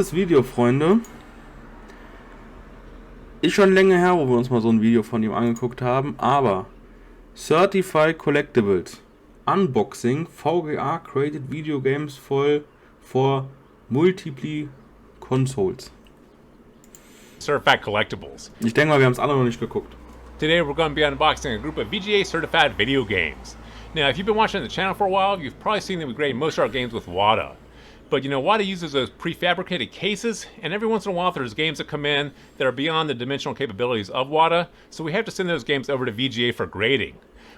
Das Video, Freunde, ist schon länger her, wo wir uns mal so ein Video von ihm angeguckt haben, aber CertifiedCollectibles Unboxing VGA Created Video Games for Multiple Consoles. CertifiedCollectibles. Ich denke mal, wir haben es alle noch nicht geguckt. Today we're going to be unboxing a group of VGA certified video games. Now, if you've been watching the channel for a while, you've probably seen that we grade most of our games with WATA. But you know, WATA uses those prefabricated cases, and every once in a while there's games that come in that are beyond the dimensional capabilities of WATA, so we have to send those games over to VGA for grading.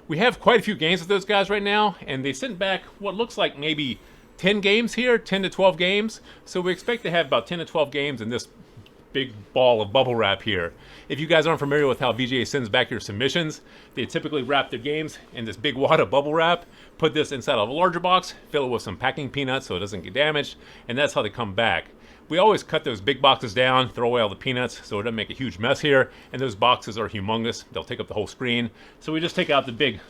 We have quite a few games with those guys right now, and they sent back what looks like maybe 10 games here, 10 to 12 games, so we expect to have about 10 to 12 games in this big ball of bubble wrap here. If you guys aren't familiar with how VGA sends back your submissions, they typically wrap their games in this big wad of bubble wrap, put this inside of a larger box, fill it with some packing peanuts so it doesn't get damaged, and that's how they come back. We always cut those big boxes down, throw away all the peanuts so it doesn't make a huge mess here, and those boxes are humongous. They'll take up the whole screen. So we just take out the big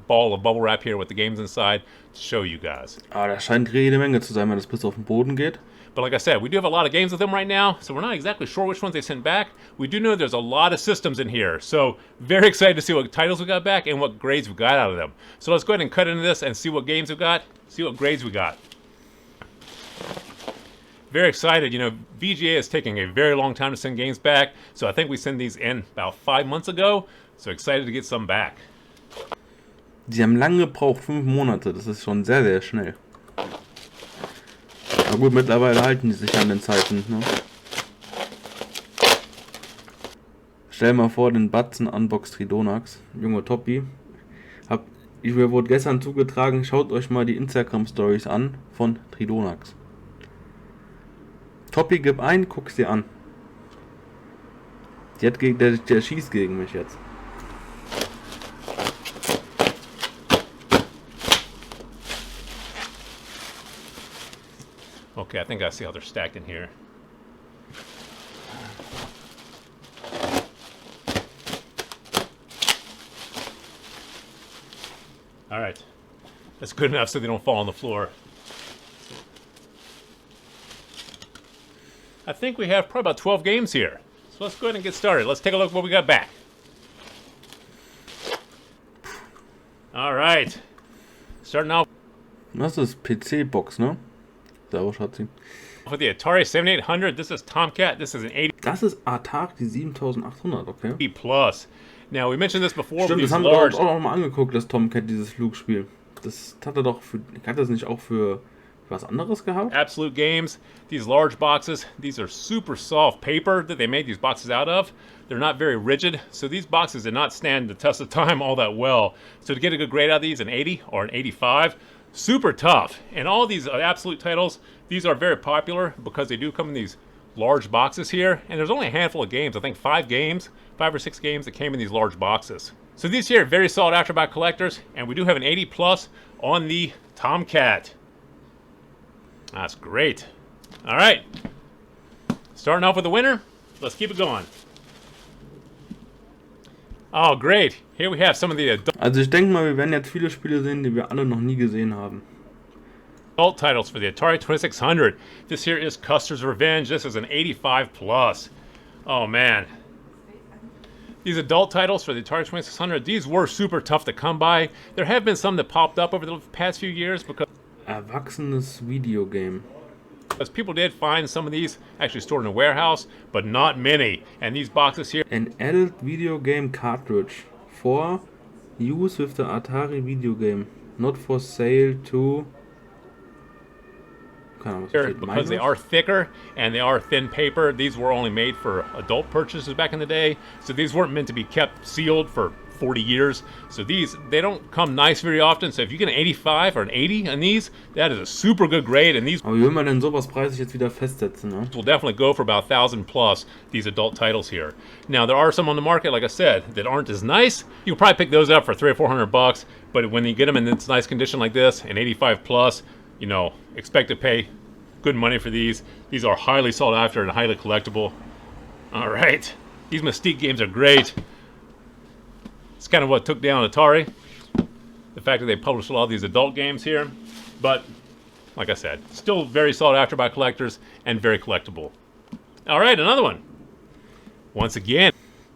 ball of bubble wrap here with the games inside to show you guys. Ah, das scheint jede Menge zu sein, wenn das bis auf den Boden geht. But like I said, we do have a lot of games with them right now, so we're not exactly sure which ones they sent back. We do know there's a lot of systems in here, so very excited to see what titles we got back and what grades we got out of them. So let's go ahead and cut into this and see what games we got, see what grades we got. Very excited. You know, VGA is taking a very long time to send games back, so I think we sent these in about 5 months ago, so excited to get some back. Sie haben lange gebraucht, 5 Monate, das ist schon sehr, sehr schnell. Na gut, mittlerweile halten die sich an den Zeiten, ne? Stell mal vor, den Batzen Unbox Tridonax. Junge Toppi. Mir wurde gestern zugetragen, schaut euch mal die Instagram-Stories an von Tridonax. Toppi, gib ein, guck's dir an. Der schießt gegen mich jetzt. Okay, I think I see how they're stacked in here. All right, that's good enough so they don't fall on the floor. I think we have probably about 12 games here. So let's go ahead and get started. Let's take a look at what we got back. All right, starting off. Das ist PC-Box, ne? Servus, Schatzi. For the Atari 7800, this is Tomcat. This is an 80. Das ist ATARI 7800, okay. Plus. Now, we mentioned this before. Stimmt, das haben wir uns auch noch mal angeguckt, das Tomcat, dieses Flugspiel. Das hat er doch für. Hat das nicht auch für was anderes gehabt? Absolute Games. These large boxes, these are super soft paper that they made these boxes out of. They're not very rigid, so these boxes did not stand the test of time all that well. So to get a good grade out of these, an 80 or an 85, super tough. And all these Absolute titles, these are very popular because they do come in these large boxes here. And there's only a handful of games, I think 5 or 6 games that came in these large boxes. So these here are very sought after by collectors, and we do have an 80 plus on the Tomcat. That's great. All right, starting off with the winner. Let's keep it going. Oh, great. Here we have some of the Also ich denke mal, wir werden jetzt viele Spiele sehen, die wir alle noch nie gesehen haben. adult titles for the Atari 2600. This here is Custer's Revenge. This is an 85 plus. Oh man. These adult titles for the Atari 2600, these were super tough to come by. There have been some that popped up over the past few years because Erwachsenes Videogame. people did find some of these actually stored in a warehouse, but not many. And these boxes here. An adult video game cartridge for use with the Atari video game, not for sale to. Because they are thicker and they are thin paper. These were only made for adult purchases back in the day, so these weren't meant to be kept sealed for 40 years. So these, they don't come nice very often. So if you get an 85 or an 80 on these, that is a super good grade. And these Aber wie will man denn sowas preislich jetzt wieder festsetzen, ne? will definitely go for about 1,000 plus, these adult titles here. Now there are some on the market, like I said, that aren't as nice. You can probably pick those up for $300 or $400, but when you get them in this nice condition like this, an 85 plus, you know, expect to pay good money for these. These are highly sought after and highly collectible. All right, these Mystique games are great. It's kind of what took down Atari, the fact that they published a lot of these adult games here. But like I said, still very sought after by collectors and very collectible. All right, another one. Once again,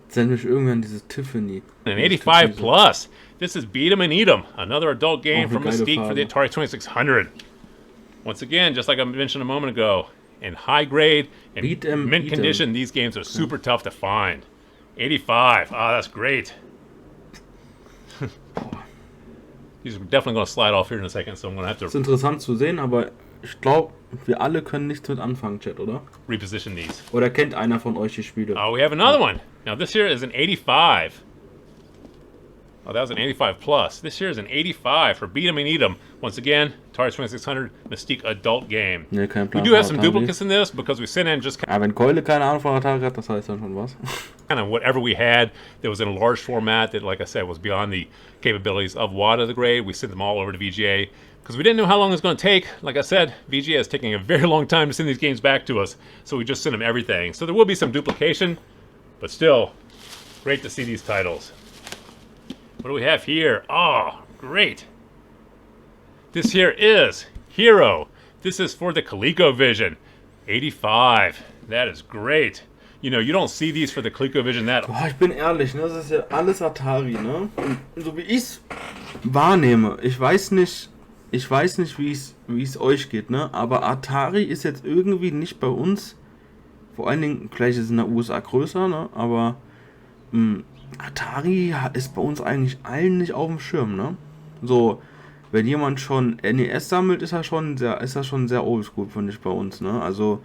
Sendet mich irgendwie an dieses Tiffany. an 85 plus. This is Beat 'em and Eat 'em, another adult game from Mystique for the Atari 2600. Once again, just like I mentioned a moment ago, in high grade and mint condition, these games are super tough to find. 85. Ah, that's great. These are definitely going to slide off here in a second, so I'm going to have to ist interessant zu sehen, aber ich glaube, wir alle können nichts mit anfangen, Chat, oder? reposition these. Oder kennt einer von euch die Spiele? Oh, we have another one. Now, this here is an 85. Oh, that was an 85 plus. This here is an 85 for Beat 'em and Eat 'em. Once again, Atari 2600 Mystique adult game. Nee, kein We Plan do von have some Atari. duplicates in this because we sent in just Ja, wenn Keule keine Ahnung von Atari hat, das heißt dann schon was. kind of whatever we had that was in a large format that, like I said, was beyond the capabilities of WADA the grade. We sent them all over to VGA because we didn't know how long it was going to take. Like I said, VGA is taking a very long time to send these games back to us, so we just sent them everything. So there will be some duplication, but still, great to see these titles. What do we have here? Oh, great. This here is Hero. This is for the ColecoVision. 85. That is great. You know, you don't see these for the ColecoVision that... Boah, ich bin ehrlich, ne? Das ist ja alles Atari, ne? Und so wie ich es wahrnehme, ich weiß nicht, wie es euch geht, ne? Aber Atari ist jetzt irgendwie nicht bei uns, vor allen Dingen, vielleicht ist es in der USA größer, ne? Aber Atari ist bei uns eigentlich allen nicht auf dem Schirm, ne? So, wenn jemand schon NES sammelt, ist das schon sehr oldschool, finde ich, bei uns, ne? Also,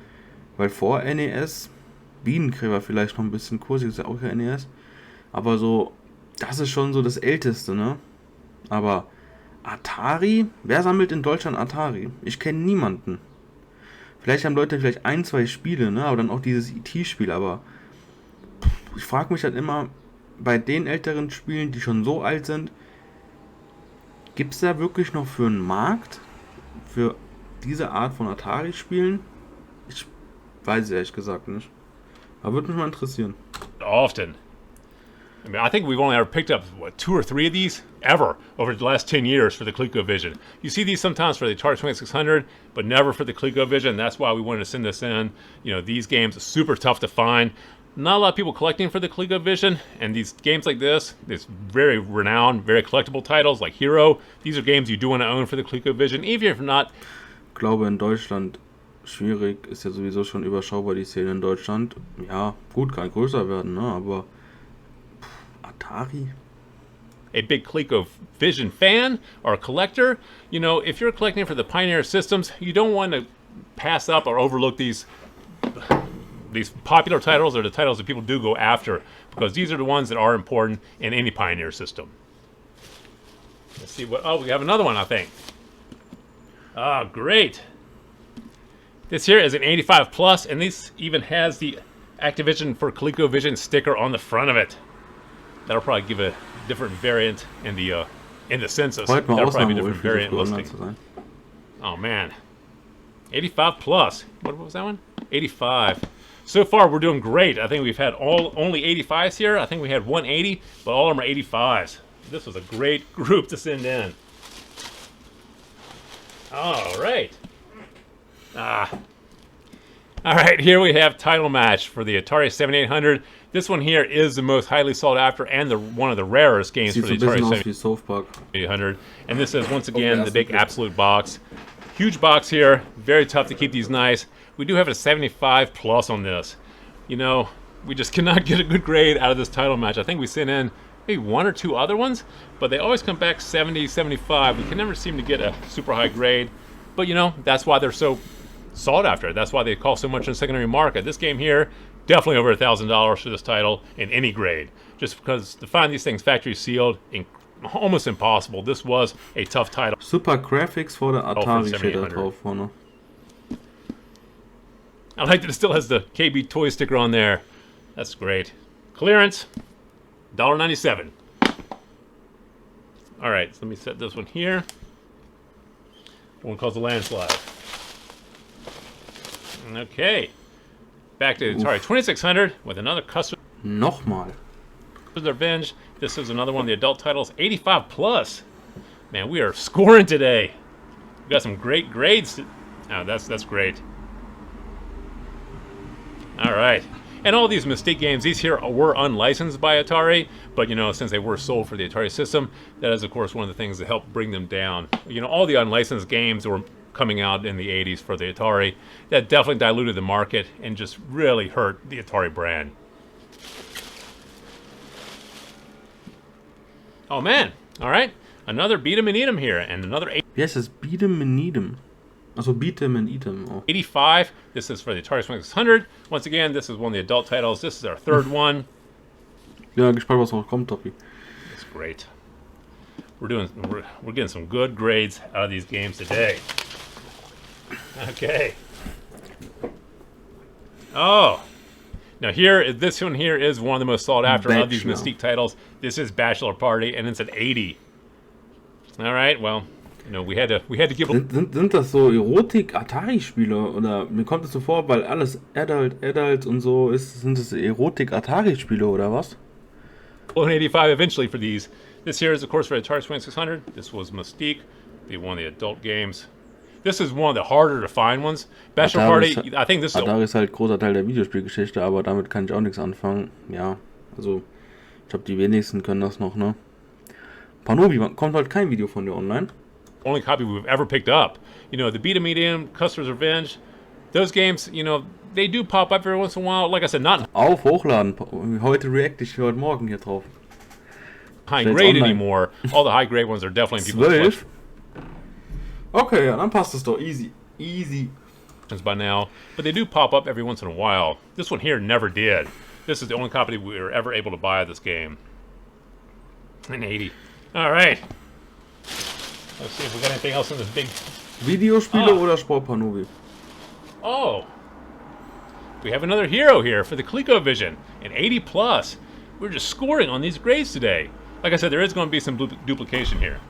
weil vor NES, Bienenkrämer vielleicht noch ein bisschen kursig, ist ja auch kein NES, aber so, das ist schon so das Älteste, ne? Aber Atari, wer sammelt in Deutschland Atari? Ich kenne niemanden. Vielleicht haben Leute vielleicht 1, 2 Spiele, ne? Aber dann auch dieses E.T.-Spiel, aber ich frage mich halt immer, bei den älteren Spielen, die schon so alt sind, gibt es da wirklich noch für einen Markt für diese Art von Atari-Spielen? Ich weiß es ehrlich gesagt nicht. Aber würde mich mal interessieren. Often. I mean, I think we've only ever picked up, what, 2 or 3 of these ever over the last 10 years for the ColecoVision. You see these sometimes for the Atari 2600, but never for the ColecoVision. That's why we wanted to send this in. You know, these games are super tough to find. Not a lot of people collecting for the ColecoVision, and these games like this very renowned, very collectible titles like Hero, these are games you do want to own for the ColecoVision, even if not... Ich glaube, in Deutschland schwierig, ist ja sowieso schon überschaubar die Szene in Deutschland. Ja, gut, kann größer werden, ne, aber Atari? A big ColecoVision fan or a collector, you know, if you're collecting for the Pioneer systems, you don't want to pass up or overlook these popular titles are the titles that people do go after because these are the ones that are important in any Pioneer system. Let's see what... Oh, we have another one, I think. Ah, great. This here is an 85 plus, and this even has the Activision for ColecoVision sticker on the front of it. That'll probably give a different variant in the census. That'll probably be a different variant listing. Oh man, 85 plus. What was that one? 85. So far, we're doing great. I think we've had only 85s here. I think we had 180, but all of them are 85s. This was a great group to send in. All right. All right, here we have title match for the Atari 7800. This one here is the most highly sought after and one of the rarest games for the Atari 7800. And this is, once again, the big absolute box. Huge box here. Very tough to keep these nice. We do have a 75 plus on this. You know, we just cannot get a good grade out of this title match. I think we sent in maybe 1 or 2 other ones, but they always come back 70, 75. We can never seem to get a super high grade. But, you know, that's why they're so sought after. That's why they cost so much in the secondary market. This game here, definitely over $1,000 for this title in any grade. Just because to find these things factory sealed, almost impossible. This was a tough title. Super Graphics for the Atari steht da drauf vorne. I like that it still has the KB toy sticker on there. That's great. Clearance, $1.97. All right, so let me set this one here. One calls the landslide. Okay, back to the Atari 2600 with another custom. Nochmal. Revenge. This is another one of the adult titles, 85 plus. Man, we are scoring today. We got some great grades. Oh, that's great. All right. And all these Mystique games, these here were unlicensed by Atari, but since they were sold for the Atari system, that is of course one of the things that helped bring them down. All the unlicensed games that were coming out in the 80s for the Atari, that definitely diluted the market and just really hurt the Atari brand. Oh man, all right. Another beat 'em and eat 'em here, and another Wie heißt das? Beat 'em and eat 'em. Also beat 'em and eat 'em. Oh. 85. This is for the Atari 2600. Once again, this is one of the adult titles. This is our third one. Ja, gespannt, was noch kommt, Toppi. That's great. We're getting some good grades out of these games today. Okay. Oh. Now this one here is one of the most sought after of these Mystique titles. This is Bachelor Party, and it's an 80. All right, well, we had to give. Sind das so Erotik-Atari-Spiele? Oder mir kommt es so vor, weil alles Adult und so ist, sind es Erotik-Atari-Spiele oder was? Well, an 85 eventually for these. This here is, of course, for Atari 2600. This was Mystique, one of the adult games. This is one of the harder to find ones. Bachelor Party, I think this is... Atari ist halt großer Teil der Videospielgeschichte, aber damit kann ich auch nichts anfangen. Ja, also, ich glaube, die wenigsten können das noch, ne? Panobi, kommt halt kein Video von dir online. Only copy we've ever picked up. The Beat 'em Medium, Custer's Revenge, those games, they do pop up every once in a while. Like I said, not auf hochladen. Heute react ich heute Morgen hier drauf. High grade anymore. All the high grade ones are definitely in people's 12? Okay, ja, dann passt es doch. Easy. Easy. By now, but they do pop up every once in a while. This one here never did. This is the only copy we were ever able to buy of this game. An 80. All right. Let's see if we got anything else in this big... Videospiele oder Sportpanobi? Oh. We have another hero here for the ColecoVision. An 80 plus. We're just scoring on these grades today. Like I said, there is going to be some duplication here.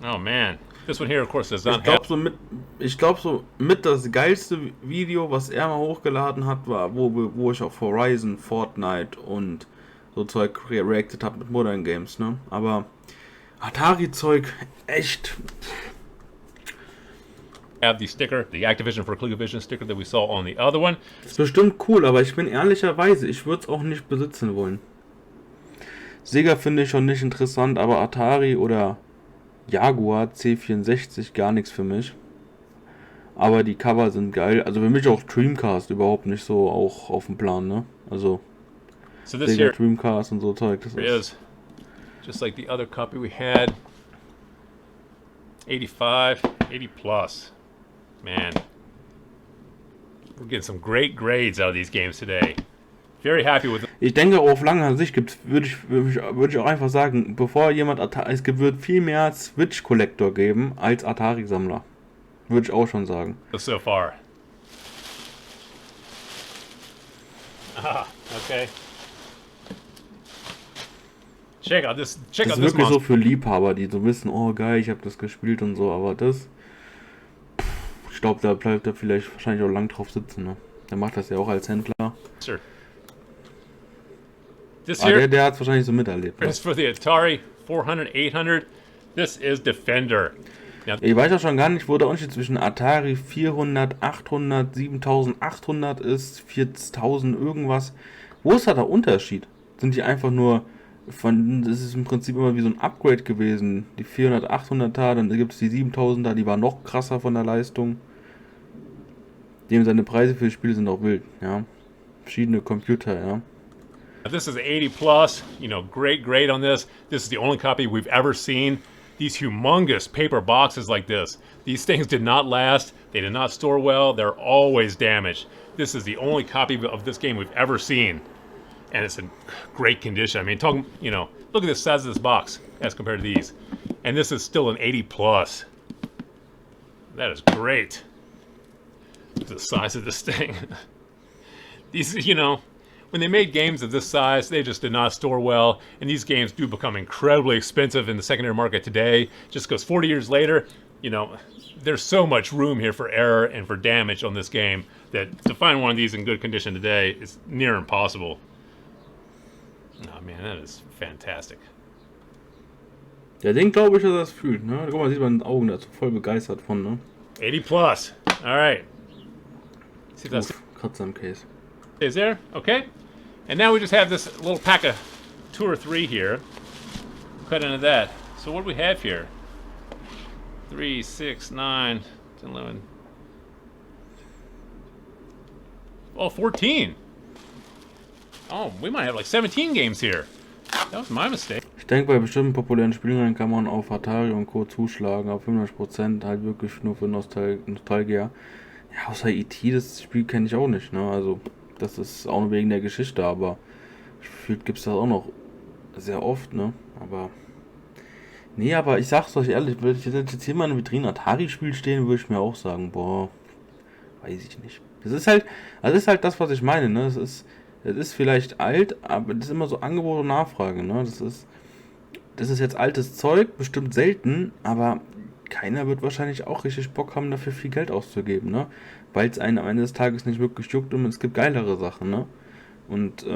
Oh man. This one here, of course, does not have... Ich glaube, so mit das geilste Video, was er mal hochgeladen hat, war, wo ich auf Horizon, Fortnite und so Zeug reacted habe mit Modern Games, ne? Aber Atari-Zeug, echt. Have the sticker, the Activision for ColecoVision sticker that we saw on the other one. Ist bestimmt cool, aber ich bin ehrlicherweise, ich würde es auch nicht besitzen wollen. Sega finde ich schon nicht interessant, aber Atari oder Jaguar C64 gar nichts für mich. Aber die Cover sind geil. Also für mich auch Dreamcast überhaupt nicht so auch auf dem Plan, ne? Also Sega Dreamcast und so Zeug. Das is just like the other copy we had. 85, 80 plus. Man. We're getting some great grades out of these games today. Very happy with them. Ich denke, auf lange Sicht würde ich auch einfach sagen, bevor jemand es wird viel mehr Switch-Collector geben als Atari-Sammler. Würde ich auch schon sagen. So far. Ah, okay. Check out this. Das ist wirklich so für Liebhaber, die so wissen, oh geil, ich habe das gespielt und so, aber das... Ich glaube, da bleibt er vielleicht wahrscheinlich auch lang drauf sitzen, ne? Der macht das ja auch als Händler. Sure. Der hat es wahrscheinlich so miterlebt. This is for the Atari 400, 800. This is Defender. Now, ich weiß ja schon gar nicht, wo der Unterschied zwischen Atari 400, 800, 7800 ist, 4000 irgendwas. Wo ist da der Unterschied? Sind die einfach nur das ist im Prinzip immer wie so ein Upgrade gewesen. Die 400, 800er, dann gibt es die 7000er, die waren noch krasser von der Leistung. Dem seine Preise für die Spiele sind auch wild, ja. Verschiedene Computer, ja. This is 80 plus, great grade on this. This is the only copy we've ever seen. These humongous paper boxes like this. These things did not last. They did not store well. They're always damaged. This is the only copy of this game we've ever seen. And it's in great condition. I mean, look at the size of this box as compared to these. And this is still an 80 plus. That is great. The size of this thing. These, when they made games of this size, they just did not store well, and these games do become incredibly expensive in the secondary market today, just because 40 years later, there's so much room here for error and for damage on this game that to find one of these in good condition today is near impossible. Oh man, that is fantastic. Der Ding glaube ich, dass er das fühlt, ne? Guck mal, sieht man in den Augen, der ist voll begeistert von, ne? 80 plus. All right. See if that's Kratzer im Case. is there? Okay. And now we just have this little pack of 2 or 3 here. Cut into that. So what do we have here? 3, 6, 9, 10, 11. Oh, 14. Oh, we might have like 17 games here. That was my mistake. Ich denke, bei bestimmten populären Spielen kann man auf Atari und Co. zuschlagen, auf 95% halt wirklich nur für Nostalgia. Ja, außer E.T., das Spiel kenne ich auch nicht, ne? Also, das ist auch nur wegen der Geschichte, aber gefühlt gibt es das auch noch sehr oft, ne? Aber. Nee, aber ich sag's euch ehrlich, würde ich jetzt hier mal in einer Vitrine Atari-Spiel stehen, würde ich mir auch sagen, boah, weiß ich nicht. Das ist halt das, was ich meine, ne? Es ist vielleicht alt, aber das ist immer so Angebot und Nachfrage, ne? Das ist jetzt altes Zeug, bestimmt selten, aber keiner wird wahrscheinlich auch richtig Bock haben, dafür viel Geld auszugeben, ne? Weil es einen am Ende des Tages nicht wirklich juckt und es gibt geilere Sachen, ne? Und,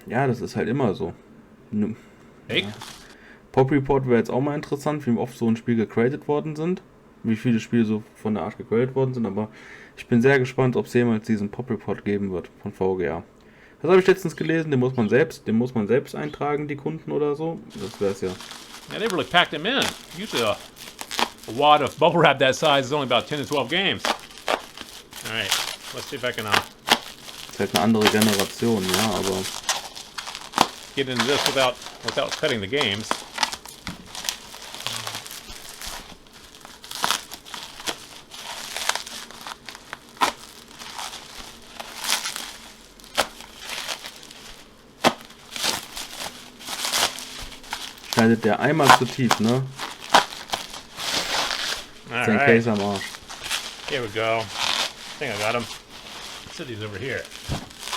ja, das ist halt immer so. Hey. Ja. Pop Report wäre jetzt auch mal interessant, wie oft so ein Spiel gecrated worden sind. Wie viele Spiele so von der Art gecrated worden sind, aber ich bin sehr gespannt, ob es jemals diesen Pop Report geben wird von VGA. Das habe ich letztens gelesen, den muss man selbst eintragen, die Kunden oder so. Das wäre es ja. Yeah, they really packed them in. Usually a wad of bubble wrap that size is only about 10 to 12 games. All right, let's see if I can Das ist halt eine andere Generation, ja, aber get into this without cutting the games. schneidet der einmal zu tief, ne? Ist ein Case am Arsch. Here we go. I think I got him. City's over here.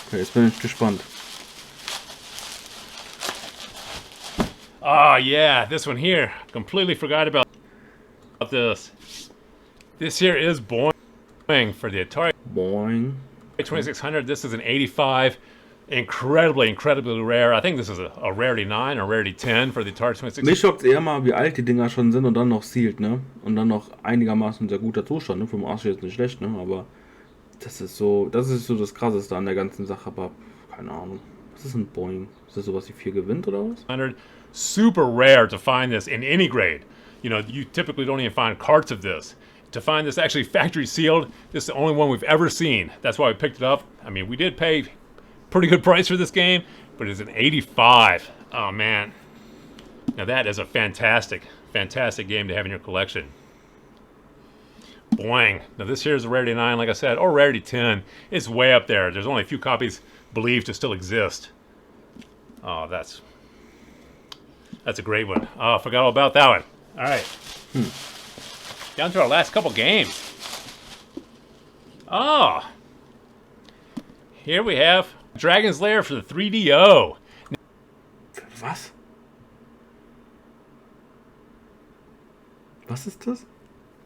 Okay, jetzt bin ich gespannt. Oh yeah, this one here. Completely forgot about this. This here is Boing for the Atari Boing. 2600. This is an 85. Incredibly rare. I think this is a rarity 9 or rarity 10 for the Atari 2600. Mich schockt eher mal, wie alt die Dinger schon sind und dann noch sealed, ne? Und dann noch einigermaßen sehr guter Zustand, ne? Für den Arsch jetzt nicht schlecht, ne? Aber das ist so das Krasseste an der ganzen Sache, aber keine Ahnung. Was ist ein Boing? Ist das sowas wie 4 gewinnt oder was? Super rare to find this in any grade. You know, you typically don't even find carts of this. To find this actually factory sealed, this is the only one we've ever seen. That's why we picked it up. I mean, we did pay pretty good price for this game, but it's an 85. Oh man. Now that is a fantastic game to have in your collection. Boing. Now this here is a rarity 9, like I said, or rarity 10. It's way up there. There's only a few copies believed to still exist. Oh, that's a great one. Oh, I forgot all about that one. All right. Down to our last couple games. Oh. Here we have Dragon's Lair for the 3DO. Was? Was ist das?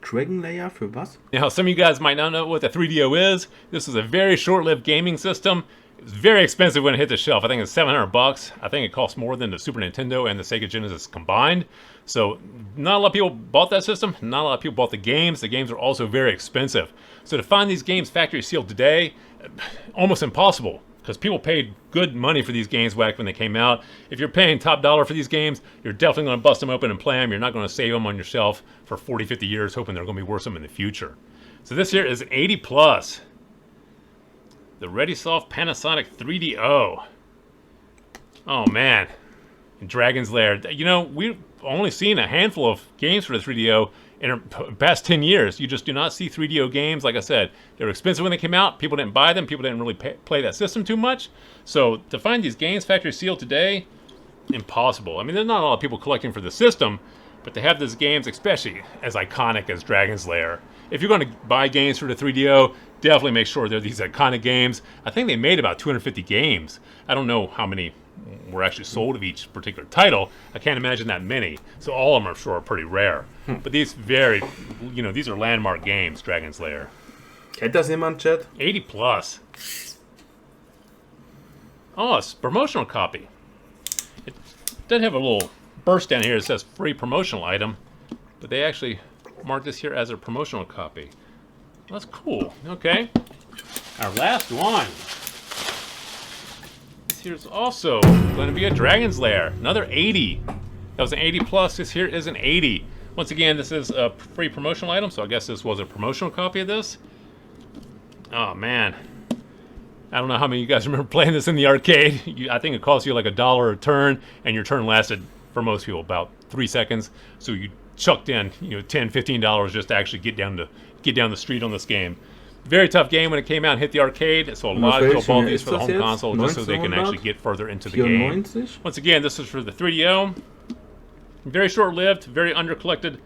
Dragon Lair für was? Now, some of you guys might not know what the 3DO is. This is a very short-lived gaming system. It was very expensive when it hit the shelf. I think it's $700. I think it costs more than the Super Nintendo and the Sega Genesis combined. So not a lot of people bought that system. Not a lot of people bought the games. The games are also very expensive. So to find these games factory sealed today, almost impossible. Because people paid good money for these games back when they came out. If you're paying top dollar for these games, you're definitely going to bust them open and play them. You're not going to save them on your shelf for 40, 50 years hoping they're going to be worth them in the future. So this here is an 80 plus. The ReadySoft Panasonic 3DO. Oh man. And Dragon's Lair. You know, we've only seen a handful of games for the 3DO in the past 10 years. You just do not see 3DO games. Like I said, they were expensive when they came out. People didn't buy them. People didn't really play that system too much. So to find these games factory sealed today, impossible. I mean, there's not a lot of people collecting for the system, but to have these games, especially as iconic as Dragon's Lair. If you're going to buy games for the 3DO, definitely make sure they're these iconic games. I think they made about 250 games. I don't know how many were actually sold of each particular title. I can't imagine that many. So all of them, I'm sure, are pretty rare. But these these are landmark games, Dragon's Lair. Kennt das jemand, Chat? 80 plus. Oh, it's a promotional copy. It does have a little burst down here. It says free promotional item, but they actually marked this here as a promotional copy. That's cool. Okay. Our last one. This here's also going to be a Dragon's Lair. Another 80. That was an 80 plus. This here is an 80. Once again, this is a free promotional item, so I guess this was a promotional copy of this. Oh, man. I don't know how many of you guys remember playing this in the arcade. I think it cost you like $1 a turn, and your turn lasted, for most people, about 3 seconds. So you chucked in, $10, $15 just to actually get down the street on this game. Very tough game when it came out and hit the arcade, so a lot of people bought these for the home console just so they can actually get further into the game. Once again, this is for the 3DO. Very short-lived, very under-collected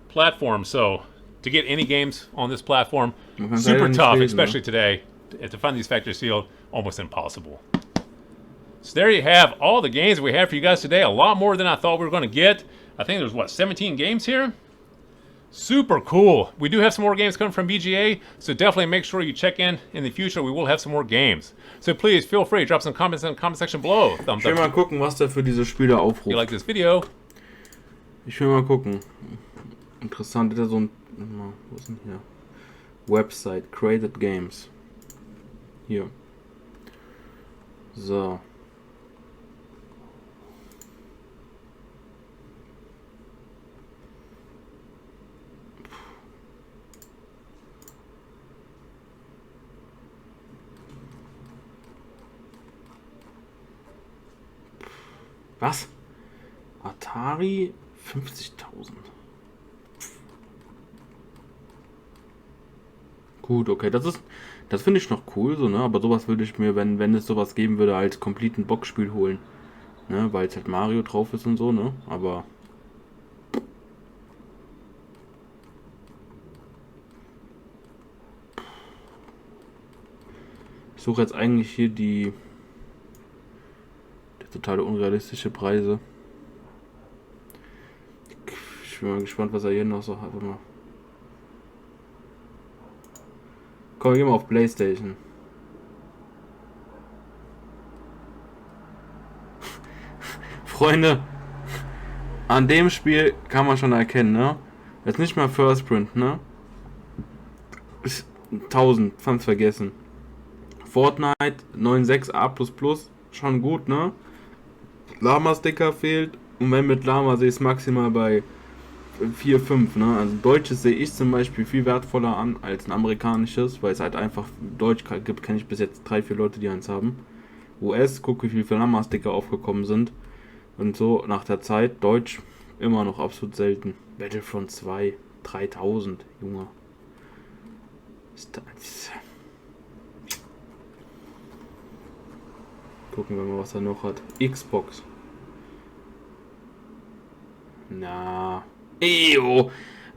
platform, so to get any games on this platform, super tough, especially today. To find these factory sealed, almost impossible. So there you have all the games we have for you guys today. A lot more than I thought we were going to get. I think there's, 17 games here? Super cool. We do have some more games coming from BGA, so definitely make sure you check in the future. We will have some more games. So please feel free to drop some comments in the comment section below. Thumbs up. Ich will mal gucken, was der für diese Spiele aufruft. If you like this video. Ich will mal gucken. Interessant, ist ja so ein... Wo ist denn hier? Website, Created Games. Hier. So. Was? Atari 50.000. Gut, okay, das finde ich noch cool, so, ne? Aber sowas würde ich mir, wenn es sowas geben würde, als kompletten Boxspiel holen. Ne? Weil es halt Mario drauf ist und so, ne? Aber. Ich suche jetzt eigentlich hier die totale unrealistische Preise. Ich bin mal gespannt, was er hier noch so hat. Warte mal. Komm, gehen wir auf PlayStation. Freunde, an dem Spiel kann man schon erkennen, ne? Jetzt nicht mal First Print, ne? 1000, fand's vergessen. Fortnite 9.6 A++, schon gut, ne? Lama-Sticker fehlt. Und wenn mit Lama sehe ich es maximal bei 4, 5, ne? Also deutsches sehe ich zum Beispiel viel wertvoller an als ein amerikanisches, weil es halt einfach Deutsch gibt, kenne ich bis jetzt 3, 4 Leute, die eins haben. US, guck wie viele Lama-Sticker aufgekommen sind. Und so nach der Zeit, Deutsch immer noch absolut selten. Battlefront 2, 3000, Junge. Gucken wir mal, was er noch hat. Xbox. Na. Eyo.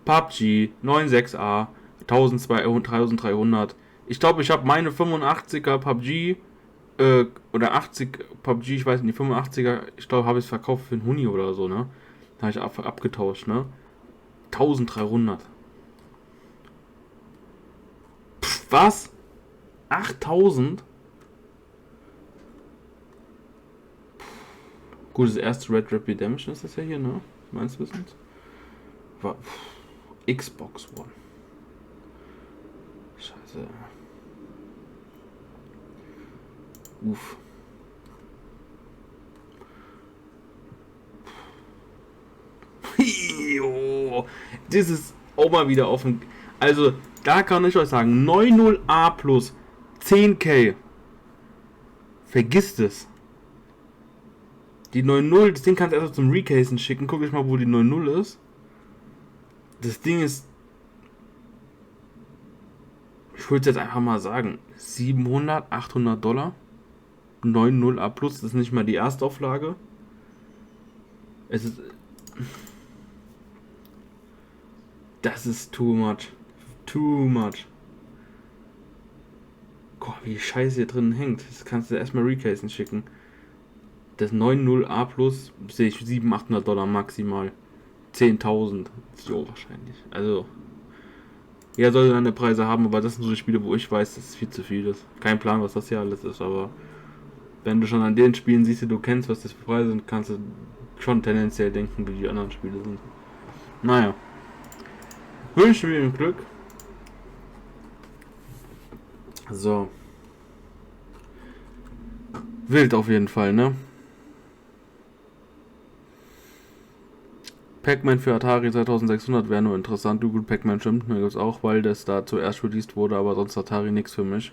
PUBG 9.6a 1300. Ich glaube, ich habe meine 85er PUBG oder 80 PUBG, ich weiß nicht, die 85er, ich glaube, habe ich es verkauft für einen Huni oder so, ne? Da habe ich abgetauscht, ne? 1300. Pff, was? 8000? Gut, das erste Red Dead Redemption ist das ja hier, ne? Meines Wissens. Xbox One. Scheiße. Uff. Das ist auch mal wieder offen. Also, da kann ich euch sagen, 90A plus 10K. Vergisst es. Die 9.0, das Ding kannst du erst zum Recasen schicken. Guck ich mal, wo die 9.0 ist. Das Ding ist, ich würde jetzt einfach mal sagen, 700, 800 Dollar. 9.0A plus, das ist nicht mal die Erstauflage. Es ist, das ist too much. Too much. Gott, wie scheiße hier drin hängt. Das kannst du erstmal Recasen schicken. Das 9.0A plus sehe ich 700, 800 Dollar maximal. 10.000. So wahrscheinlich. Also, ja, soll seine Preise haben, aber das sind so die Spiele, wo ich weiß, dass es viel zu viel ist. Kein Plan, was das hier alles ist, aber wenn du schon an den Spielen siehst, die du kennst, was das für Preise sind, kannst du schon tendenziell denken, wie die anderen Spiele sind. Naja. Wünsche mir Glück. So. Wild auf jeden Fall, ne? Pac-Man für Atari 2600 wäre nur interessant. Gut, Pac-Man stimmt mir das auch, weil das da zuerst released wurde, aber sonst Atari nichts für mich.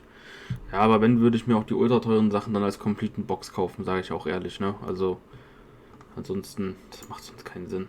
Ja, aber wenn, würde ich mir auch die ultra teuren Sachen dann als completen Box kaufen, sage ich auch ehrlich, ne? Also, ansonsten, das macht sonst keinen Sinn.